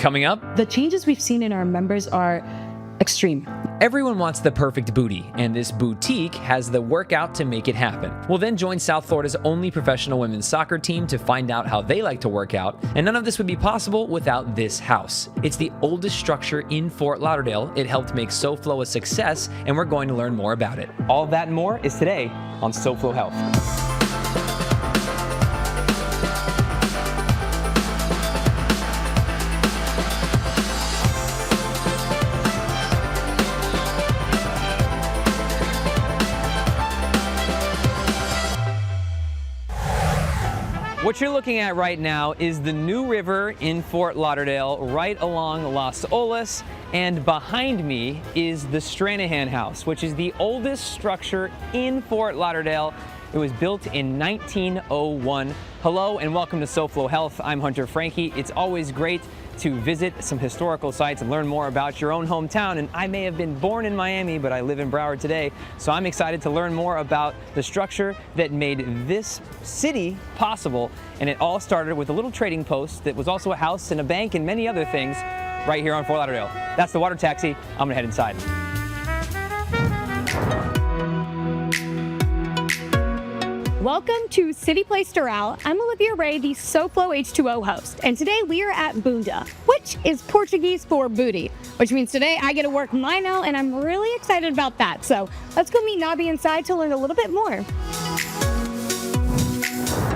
Coming up, the changes we've seen in our members are extreme. Everyone wants the perfect booty, and this boutique has the workout to make it happen. We'll then join South Florida's only professional women's soccer team to find out how they like to work out, and none of this would be possible without this house. It's the oldest structure in Fort Lauderdale. It helped make SoFlo a success, and we're going to learn more about it. All that and more is today on SoFlo Health. What you're looking at right now is the new river in Fort Lauderdale, right along Las Olas, and behind me is the Stranahan House, which is the oldest structure in Fort Lauderdale. It was built in 1901. Hello and welcome to SoFlo Health. I'm Hunter Frankie. It's always great to visit some historical sites and learn more about your own hometown. And I may have been born in Miami, but I live in Broward today. So I'm excited to learn more about the structure that made this city possible. And it all started with a little trading post that was also a house and a bank and many other things right here on Fort Lauderdale. That's the water taxi. I'm gonna head inside. Welcome to City Place Doral. I'm Olivia Ray, the SoFlo H2O host, and today we are at Bunda, which is Portuguese for booty, which means today I get to work mine out, and I'm really excited about that. So let's go meet Nabi inside to learn a little bit more.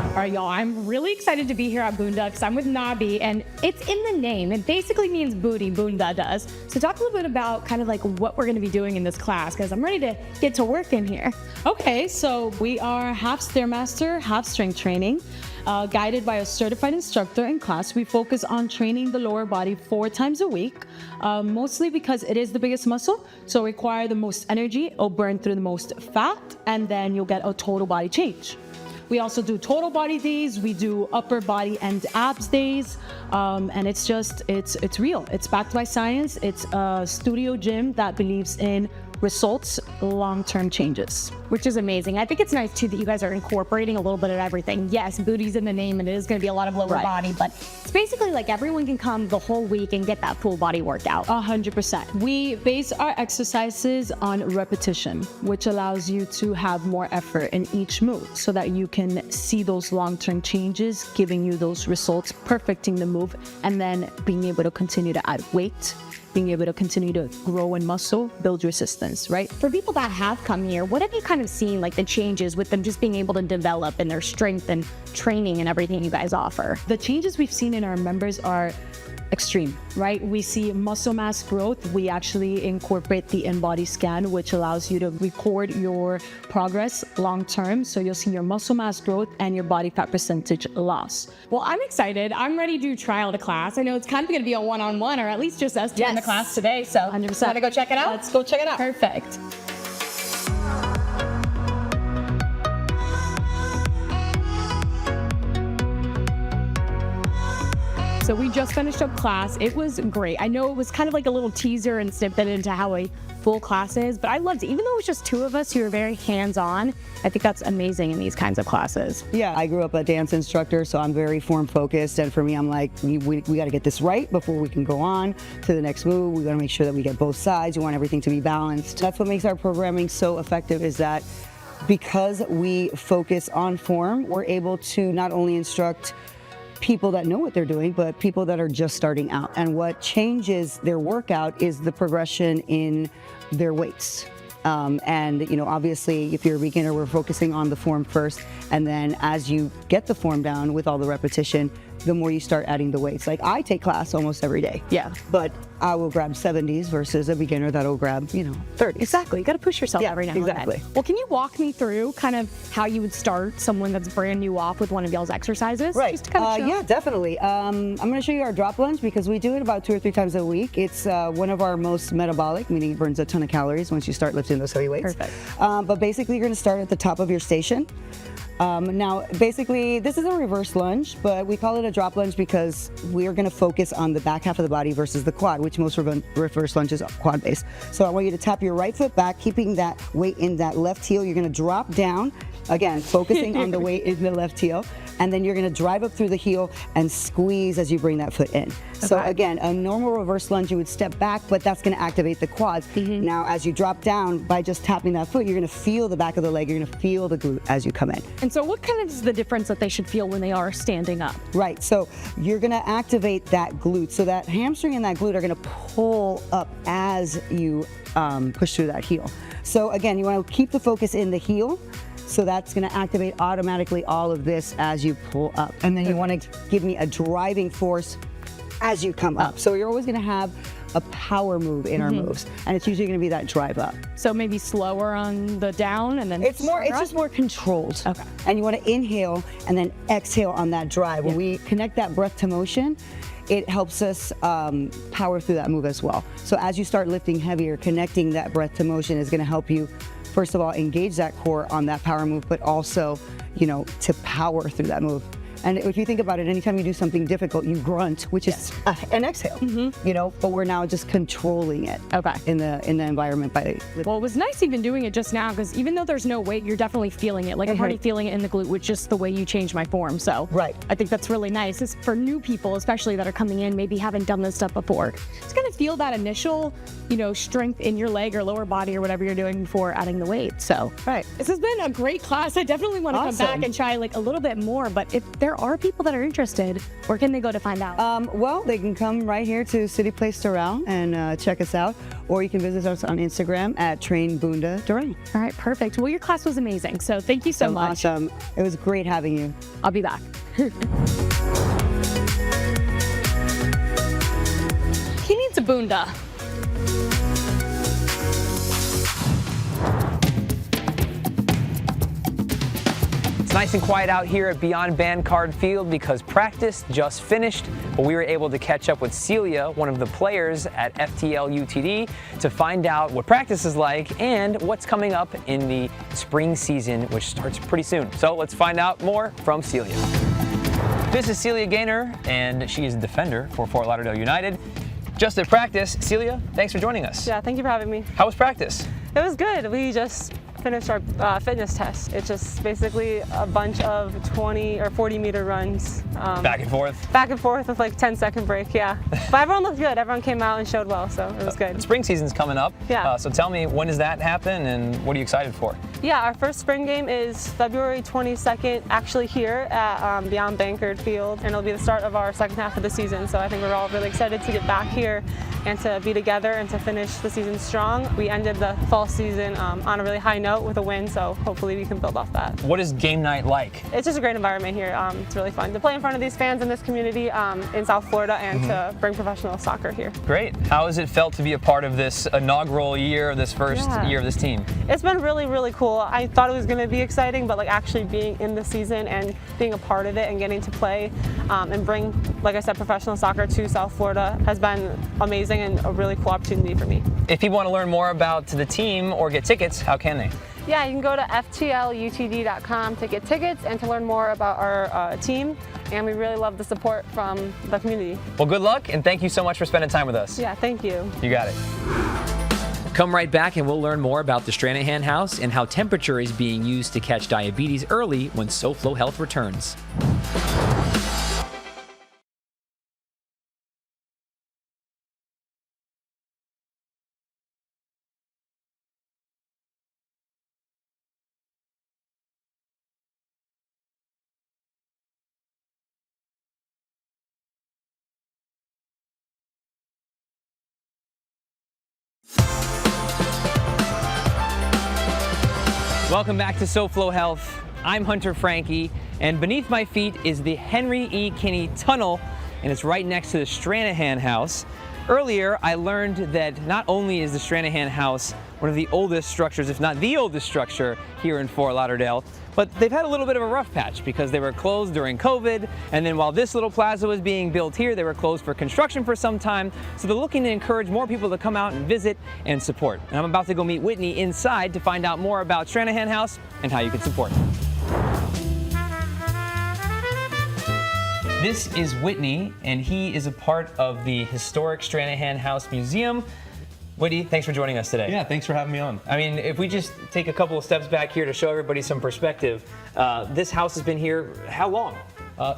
All right, y'all, I'm really excited to be here at Bunda because I'm with Nabi, and it's in the name. It basically means booty, Bunda does. So talk a little bit about kind of like what we're gonna be doing in this class, because I'm ready to get to work in here. Okay, so we are half Stairmaster, half strength training. Guided by a certified instructor in class. We focus on training the lower body 4 times a week, mostly because it is the biggest muscle, so require the most energy, it'll burn through the most fat, and then you'll get a total body change. We also do total body days, we do upper body and abs days, and it's real. It's backed by science. It's a studio gym that believes in results, long-term changes. Which is amazing. I think it's nice too that you guys are incorporating a little bit of everything. Yes, booty's in the name and it is going to be a lot of lower body, but it's basically like everyone can come the whole week and get that full body workout. 100%. We base our exercises on repetition, which allows you to have more effort in each move so that you can see those long-term changes, giving you those results, perfecting the move, and then being able to continue to add weight, being able to continue to grow in muscle, build resistance, right? For people that have come here, what have you kind of seen, like the changes with them just being able to develop in their strength and training and everything you guys offer? The changes we've seen in our members are extreme, right? We see muscle mass growth. We actually incorporate the in-body scan, which allows you to record your progress long-term. So you'll see your muscle mass growth and your body fat percentage loss. Well, I'm excited. I'm ready to do trial to class. I know it's kind of going to be a one-on-one, or at least just us two in the class today. So 100%. Want to go check it out? Let's go check it out. Perfect. So we just finished up class. It was great. I know it was kind of like a little teaser and snippet into how a full class is, but I loved it. Even though it was just 2 of us who were very hands-on, I think that's amazing in these kinds of classes. Yeah, I grew up a dance instructor, so I'm very form focused, and for me, I'm like, we got to get this right before we can go on to the next move. We got to make sure that we get both sides. We want everything to be balanced. That's what makes our programming so effective, is that because we focus on form, we're able to not only instruct people that know what they're doing, but people that are just starting out. And what changes their workout is the progression in their weights. And obviously, if you're a beginner, we're focusing on the form first, and then as you get the form down with all the repetition, the more you start adding the weights. Like, I take class almost every day. Yeah. But I will grab 70s versus a beginner that'll grab, 30s. Exactly. You got to push yourself every now and then. Exactly. Well, can you walk me through kind of how you would start someone that's brand new off with one of y'all's exercises? Right. Just to kind of show. Yeah, definitely. I'm going to show you our drop lunge, because we do it about 2 or 3 times a week. It's one of our most metabolic, meaning it burns a ton of calories once you start lifting those heavy weights. Perfect. But basically, you're going to start at the top of your station. Now, basically, this is a reverse lunge, but we call it a drop lunge because we are going to focus on the back half of the body versus the quad, which most reverse lunges are quad based. So I want you to tap your right foot back, keeping that weight in that left heel. You're going to drop down, again, focusing on the weight in the left heel. And then you're going to drive up through the heel and squeeze as you bring that foot in. So again, a normal reverse lunge, you would step back, but that's going to activate the quads. Now, as you drop down, by just tapping that foot, you're going to feel the back of the leg. You're going to feel the glute as you come in. And so what kind of is the difference that they should feel when they are standing up? Right. So you're going to activate that glute. So that hamstring and that glute are going to pull up as you push through that heel. So again, you want to keep the focus in the heel. So that's going to activate automatically all of this as you pull up. And then you want to give me a driving force as you come up. So you're always going to have a power move in our moves. And it's usually going to be that drive up. So maybe slower on the down and then it's just more controlled. Okay. And you want to inhale and then exhale on that drive. When we connect that breath to motion, it helps us power through that move as well. So as you start lifting heavier, connecting that breath to motion is going to help you, first of all, engage that core on that power move, but also, to power through that move. And if you think about it, anytime you do something difficult, you grunt, which is an exhale, but we're now just controlling it in the environment by. Well, it was nice even doing it just now, because even though there's no weight, you're definitely feeling it. Like I'm already feeling it in the glute with just the way you change my form. So I think that's really nice. It's for new people, especially that are coming in, maybe haven't done this stuff before. It's gonna feel that initial, strength in your leg or lower body or whatever you're doing before adding the weight. So this has been a great class. I definitely want to come back and try like a little bit more. But if there are people that are interested, where can they go to find out? Well, they can come right here to City Place Doral and check us out, or you can visit us on Instagram at Train Bunda Doral. All right, perfect. Well, your class was amazing, so thank you so much. Awesome. It was great having you. I'll be back. He needs a bunda. It's nice and quiet out here at Beyond Band Card Field because practice just finished, but we were able to catch up with Celia, one of the players at FTL UTD, to find out what practice is like and what's coming up in the spring season, which starts pretty soon. So let's find out more from Celia. This is Celia Gaynor, and she is a defender for Fort Lauderdale United. Just at practice, Celia, thanks for joining us. Yeah, thank you for having me. How was practice? It was good. We just finished our fitness test. It's just basically a bunch of 20 or 40 meter runs. Back and forth? Back and forth with like 10-second break, yeah. But everyone looked good. Everyone came out and showed well, so it was good. Spring season's coming up. Yeah. So tell me, when does that happen and what are you excited for? Yeah, our first spring game is February 22nd, actually here at Beyond Bankard Field, and it'll be the start of our second half of the season. So I think we're all really excited to get back here and to be together and to finish the season strong. We ended the fall season on a really high note with a win, so hopefully we can build off that. What is game night like? It's just a great environment here. It's really fun to play in front of these fans in this community in South Florida and to bring professional soccer here. Great. How has it felt to be a part of this inaugural year, this first year of this team? It's been really, really cool. I thought it was going to be exciting, but like actually being in the season and being a part of it and getting to play and bring, like I said, professional soccer to South Florida has been amazing and a really cool opportunity for me. If people want to learn more about the team or get tickets, how can they? Yeah, you can go to ftlutd.com to get tickets and to learn more about our team. And we really love the support from the community. Well, good luck, and thank you so much for spending time with us. Yeah, thank you. You got it. Come right back and we'll learn more about the Stranahan House and how temperature is being used to catch diabetes early when SoFlo Health returns. Welcome back to SoFlo Health. I'm Hunter Frankie, and beneath my feet is the Henry E. Kinney Tunnel, and it's right next to the Stranahan House. Earlier, I learned that not only is the Stranahan House one of the oldest structures, if not the oldest structure here in Fort Lauderdale, but they've had a little bit of a rough patch because they were closed during COVID, and then while this little plaza was being built here, they were closed for construction for some time, so they're looking to encourage more people to come out and visit and support. And I'm about to go meet Whitney inside to find out more about Stranahan House and how you can support. This is Whitney, and he is a part of the historic Stranahan House Museum. Whitney, thanks for joining us today. Yeah, thanks for having me on. I mean, if we just take a couple of steps back here to show everybody some perspective, this house has been here how long?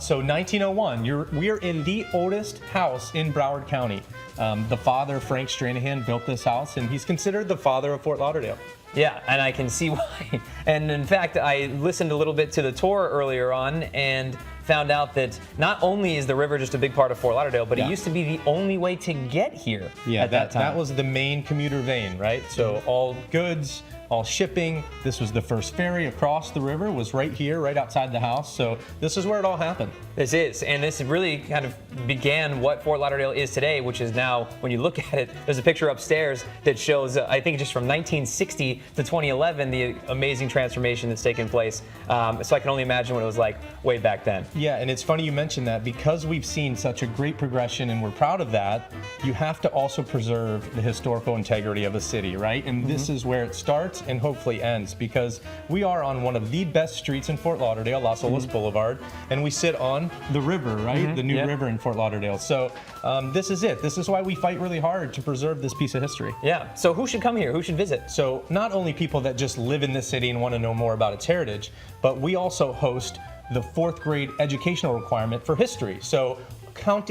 So 1901, we are in the oldest house in Broward County. The father, Frank Stranahan, built this house, and he's considered the father of Fort Lauderdale. Yeah, and I can see why. And in fact, I listened a little bit to the tour earlier on and found out that not only is the river just a big part of Fort Lauderdale, but it used to be the only way to get here at that time. That was the main commuter vein, right? So all goods, all shipping. This was the first ferry across the river, was right here, right outside the house. So this is where it all happened. This is, and this really kind of began what Fort Lauderdale is today, which is now, when you look at it, there's a picture upstairs that shows, I think just from 1960 to 2011, the amazing transformation that's taken place. So I can only imagine what it was like way back then. Yeah, and it's funny you mentioned that, because we've seen such a great progression and we're proud of that. You have to also preserve the historical integrity of a city, right? And this is where it starts and hopefully ends, because we are on one of the best streets in Fort Lauderdale, Las Olas Boulevard, and we sit on the river, right? The new river in Fort Lauderdale. So this is it. This is why we fight really hard to preserve this piece of history. Yeah, so who should come here? Who should visit? So not only people that just live in this city and want to know more about its heritage, but we also host the 4th grade educational requirement for history. So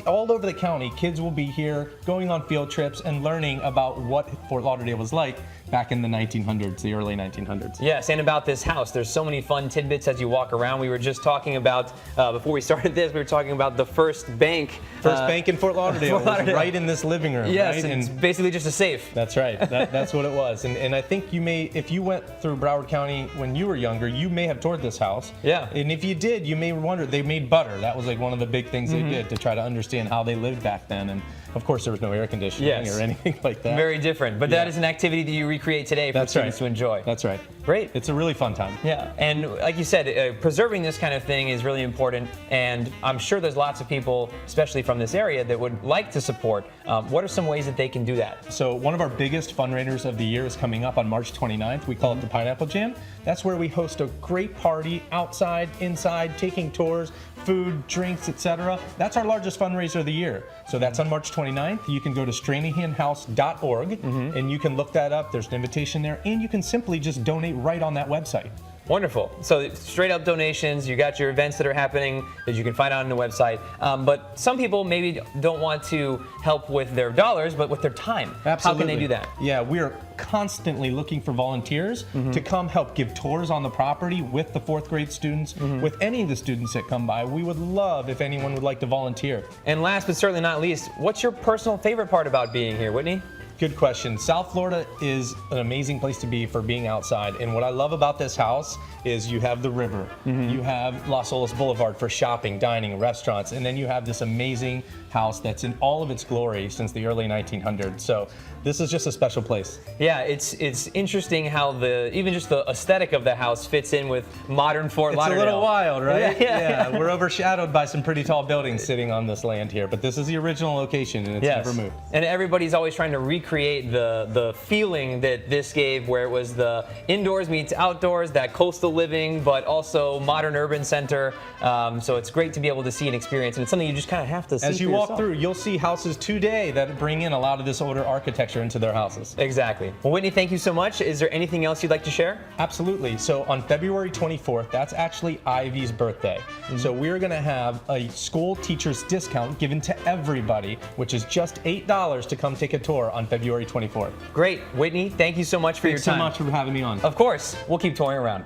all over the county, kids will be here going on field trips and learning about what Fort Lauderdale was like back in the 1900s, the early 1900s. Yes, and about this house, there's so many fun tidbits as you walk around. We were just talking about, before we started this, we were talking about the first bank. First bank in Fort Lauderdale, was right in this living room. Yes, right? and it's basically just a safe. That's right, that's what it was. And I think you may, if you went through Broward County when you were younger, you may have toured this house. Yeah. And if you did, you may wonder, they made butter. That was like one of the big things they did to try to understand how they lived back then. And of course, there was no air conditioning or anything like that. Very different, but that is an activity that you recreate today for students to enjoy. That's right. Great. It's a really fun time. Yeah, and like you said, preserving this kind of thing is really important, and I'm sure there's lots of people, especially from this area, that would like to support. What are some ways that they can do that? So one of our biggest fundraisers of the year is coming up on March 29th. We call it the Pineapple Jam. That's where we host a great party outside, inside, taking tours, food, drinks, etc. That's our largest fundraiser of the year. So that's on March 29th. You can go to stranahanhouse.org and you can look that up. There's an invitation there, and you can simply just donate right on that website. Wonderful. So straight up donations, you got your events that are happening that you can find out on the website. But some people maybe don't want to help with their dollars, but with their time. Absolutely. How can they do that? Yeah, we are constantly looking for volunteers to come help give tours on the property with the 4th grade students, with any of the students that come by. We would love if anyone would like to volunteer. And last but certainly not least, what's your personal favorite part about being here, Whitney? Good question. South Florida is an amazing place to be for being outside. And what I love about this house is you have the river, you have Las Olas Boulevard for shopping, dining, restaurants, and then you have this amazing house that's in all of its glory since the early 1900s. So this is just a special place. Yeah, it's interesting how even just the aesthetic of the house fits in with modern Fort Lauderdale. It's a little wild, right? Yeah. We're overshadowed by some pretty tall buildings sitting on this land here, but this is the original location and it's never moved. And everybody's always trying to recreate the feeling that this gave, where it was the indoors meets outdoors, that coastal living, but also modern urban center. So it's great to be able to see and experience, and it's something you just kind of have to see. As you walk through, you'll see houses today that bring in a lot of this older architecture into their houses. Exactly. Well, Whitney, thank you so much. Is there anything else you'd like to share? Absolutely. So on February 24th, that's actually Ivy's birthday. So we're going to have a school teacher's discount given to everybody, which is just $8 to come take a tour on February 24th. Great. Whitney, thank you so much for your time. Thanks so much for having me on. Of course. We'll keep touring around.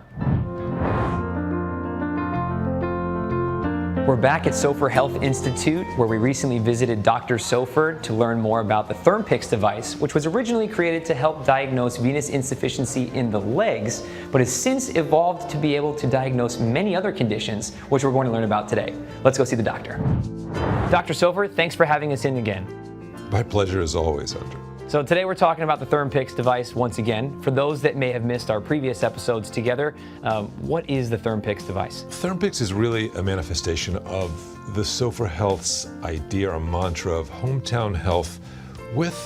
We're back at SoFlo Health Institute, where we recently visited Dr. SoFlo to learn more about the ThermPix device, which was originally created to help diagnose venous insufficiency in the legs, but has since evolved to be able to diagnose many other conditions, which we're going to learn about today. Let's go see the doctor. Dr. SoFlo, thanks for having us in again. My pleasure as always, Andrew. So today we're talking about the ThermPix device once again. For those that may have missed our previous episodes together, what is the ThermPix device? ThermPix is really a manifestation of the SoFlo Health's idea or mantra of hometown health with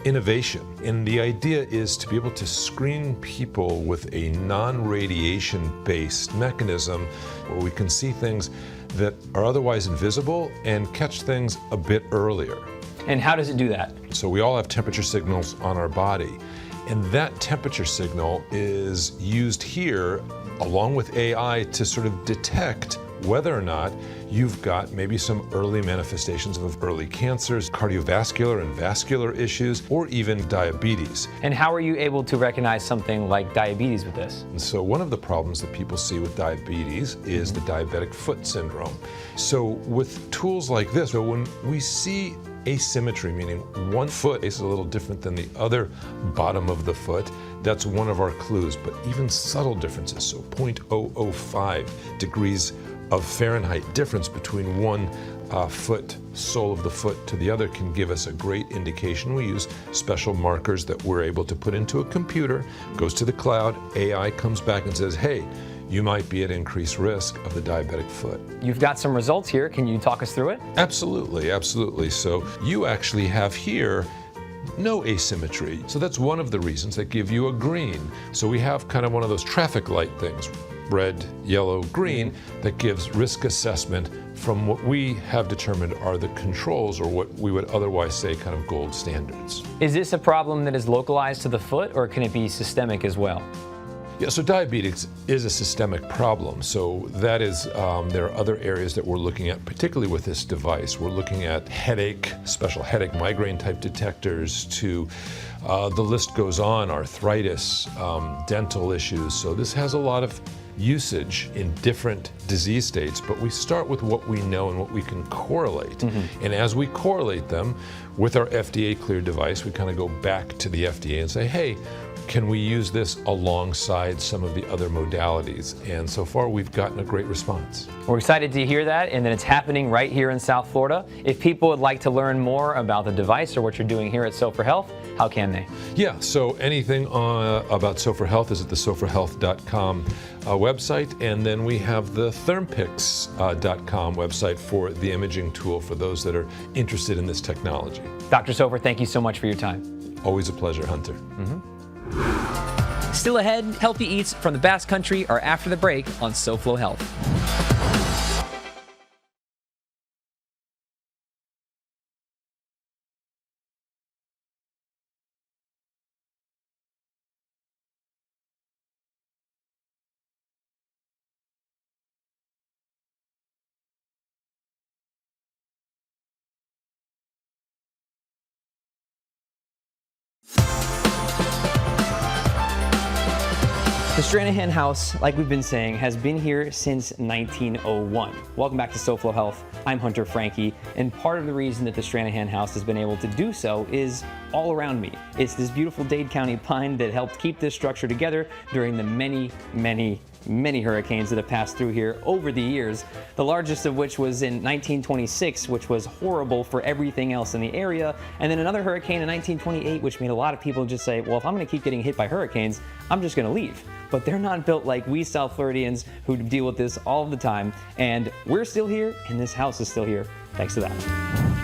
innovation. And the idea is to be able to screen people with a non-radiation based mechanism where we can see things that are otherwise invisible and catch things a bit earlier. And how does it do that? So we all have temperature signals on our body, and that temperature signal is used here along with AI to sort of detect whether or not you've got maybe some early manifestations of early cancers, cardiovascular and vascular issues, or even diabetes. And how are you able to recognize something like diabetes with this? And so one of the problems that people see with diabetes is the diabetic foot syndrome. So with tools like this, so when we see asymmetry, meaning one foot is a little different than the other bottom of the foot, that's one of our clues. But even subtle differences, so 0.005 degrees of Fahrenheit difference between one sole of the foot to the other can give us a great indication. We use special markers that we're able to put into a computer, goes to the cloud, AI comes back and says, hey, you might be at increased risk of the diabetic foot. You've got some results here. Can you talk us through it? Absolutely, absolutely. So you actually have here no asymmetry. So that's one of the reasons that give you a green. So we have kind of one of those traffic light things, red, yellow, green, that gives risk assessment from what we have determined are the controls, or what we would otherwise say kind of gold standards. Is this a problem that is localized to the foot, or can it be systemic as well? Yeah, so diabetes is a systemic problem. So that is, there are other areas that we're looking at, particularly with this device. We're looking at headache, special headache migraine type detectors, to the list goes on, arthritis, dental issues. So this has a lot of usage in different disease states, but we start with what we know and what we can correlate. And as we correlate them with our FDA cleared device, we kind of go back to the FDA and say, hey, can we use this alongside some of the other modalities? And so far, we've gotten a great response. We're excited to hear that, and that it's happening right here in South Florida. If people would like to learn more about the device or what you're doing here at SoFlo Health, how can they? Yeah, so anything about SoFlo Health is at the SoFloHealth.com website, and then we have the Thermpix.com website for the imaging tool for those that are interested in this technology. Dr. Sofer, thank you so much for your time. Always a pleasure, Hunter. Still ahead, healthy eats from the Basque Country are after the break on SoFlo Health. The Stranahan House, like we've been saying, has been here since 1901. Welcome back to SoFlo Health. I'm Hunter Franke, and part of the reason that the Stranahan House has been able to do so is all around me. It's this beautiful Dade County pine that helped keep this structure together during the many hurricanes that have passed through here over the years, the largest of which was in 1926, which was horrible for everything else in the area, and then another hurricane in 1928, which made a lot of people just say, well, if I'm going to keep getting hit by hurricanes, I'm just going to leave. But they're not built like we South Floridians who deal with this all the time, and we're still here, and this house is still here, thanks to that.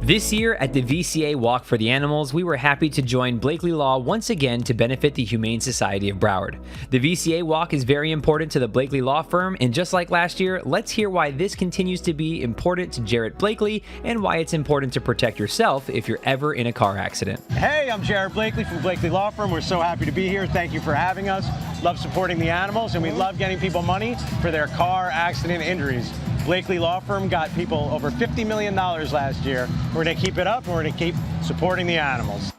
This year at the VCA Walk for the Animals, we were happy to join Blakely Law once again to benefit the Humane Society of Broward. The VCA Walk is very important to the Blakely Law firm, and just like last year, let's hear why this continues to be important to Jarrett Blakely and why it's important to protect yourself if you're ever in a car accident. Hey, I'm Jarrett Blakely from Blakely Law Firm. We're so happy to be here. Thank you for having us. Love supporting the animals, and we love getting people money for their car accident injuries. Blakely Law Firm got people over $50 million last year. We're going to keep it up, and we're going to keep supporting the animals.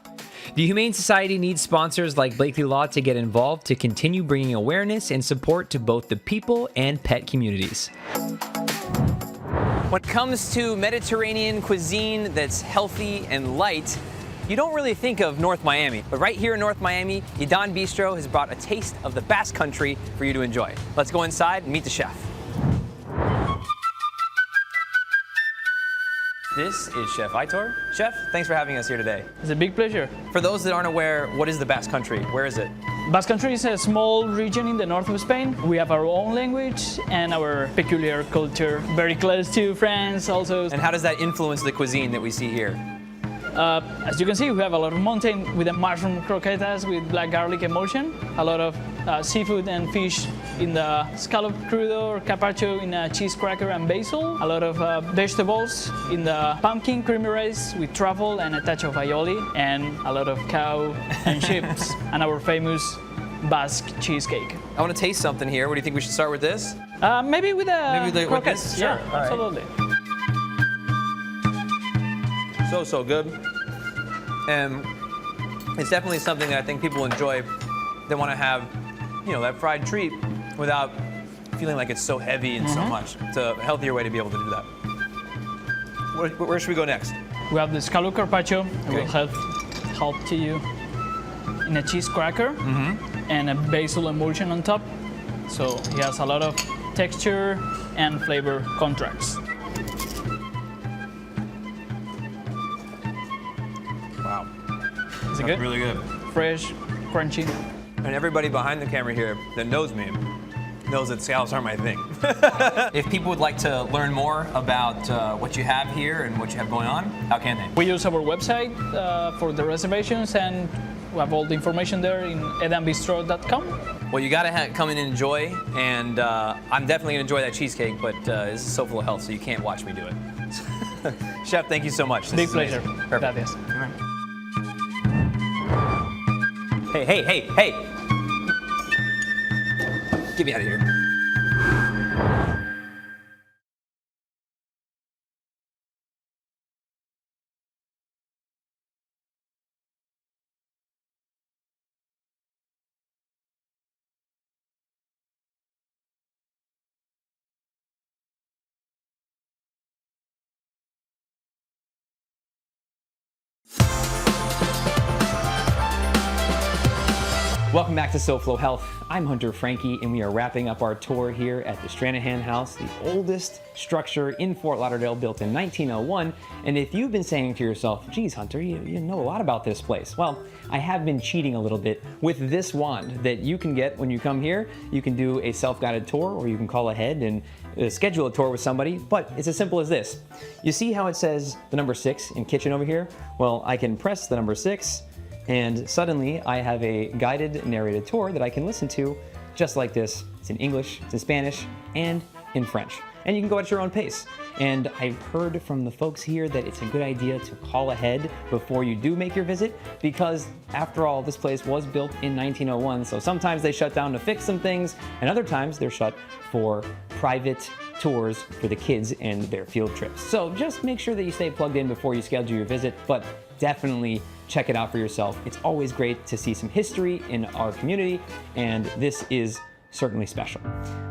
The Humane Society needs sponsors like Blakely Law to get involved to continue bringing awareness and support to both the people and pet communities. When it comes to Mediterranean cuisine that's healthy and light, you don't really think of North Miami, but right here in North Miami, Idan Bistro has brought a taste of the Basque Country for you to enjoy. Let's go inside and meet the chef. This is Chef Aitor. Chef, thanks for having us here today. It's a big pleasure. For those that aren't aware, what is the Basque Country? Where is it? Basque Country is a small region in the north of Spain. We have our own language and our peculiar culture, very close to France also. And how does that influence the cuisine that we see here? As you can see, we have a lot of mountain with the mushroom croquetas with black garlic emulsion, a lot of seafood and fish in the scallop crudo or carpaccio in a cheese cracker and basil, a lot of vegetables in the pumpkin creamy rice with truffle and a touch of aioli, and a lot of cow and chips, and our famous Basque cheesecake. I want to taste something here. What do you think we should start with this? Maybe with With croquettes. this? Sure. Yeah, All right. absolutely. So good. And it's definitely something that I think people enjoy. They want to have, that fried treat without feeling like it's so heavy and so much. It's a healthier way to be able to do that. Where should we go next? We have the scallop carpaccio. It Okay. will help to you in a cheese cracker and a basil emulsion on top. So it has a lot of texture and flavor contrast. Wow. Is it good? Really good. Fresh, crunchy. And everybody behind the camera here that knows me knows that scallops aren't my thing. If people would like to learn more about what you have here and what you have going on, how can they? We use our website for the reservations, and we have all the information there in edambistro.com. Well, you gotta come in and enjoy, and I'm definitely gonna enjoy that cheesecake, but this is SoFlo Health, so you can't watch me do it. Chef, thank you so much. This Big is pleasure. amazing. Perfect. Gracias. Hey. Get me out of here. Welcome back to SoFlo Health. I'm Hunter Frankie, and we are wrapping up our tour here at the Stranahan House, the oldest structure in Fort Lauderdale, built in 1901. And if you've been saying to yourself, geez, Hunter, you know a lot about this place. Well, I have been cheating a little bit with this wand that you can get when you come here. You can do a self-guided tour, or you can call ahead and schedule a tour with somebody, but it's as simple as this. You see how it says the number 6 in kitchen over here? Well, I can press the number 6, and suddenly I have a guided narrated tour that I can listen to just like this. It's in English, it's in Spanish, and in French. And you can go at your own pace. And I've heard from the folks here that it's a good idea to call ahead before you do make your visit, because after all, this place was built in 1901, so sometimes they shut down to fix some things, and other times they're shut for private tours for the kids and their field trips. So just make sure that you stay plugged in before you schedule your visit, but definitely check it out for yourself. It's always great to see some history in our community, and this is certainly special.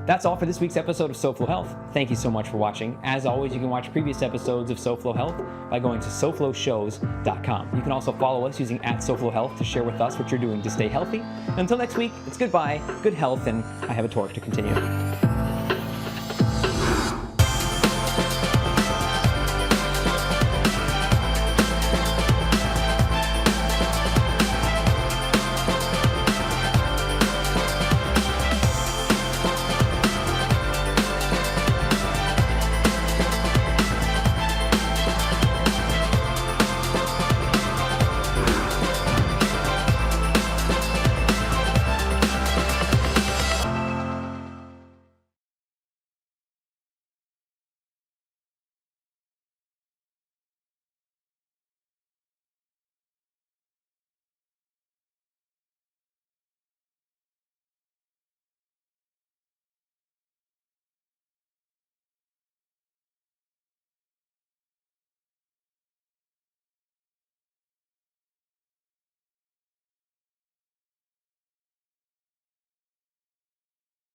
That's all for this week's episode of SoFlo Health. Thank you so much for watching. As always, you can watch previous episodes of SoFlo Health by going to SoFloShows.com. You can also follow us using @SoFlo Health to share with us what you're doing to stay healthy. Until next week, it's goodbye, good health, and I have a tour to continue.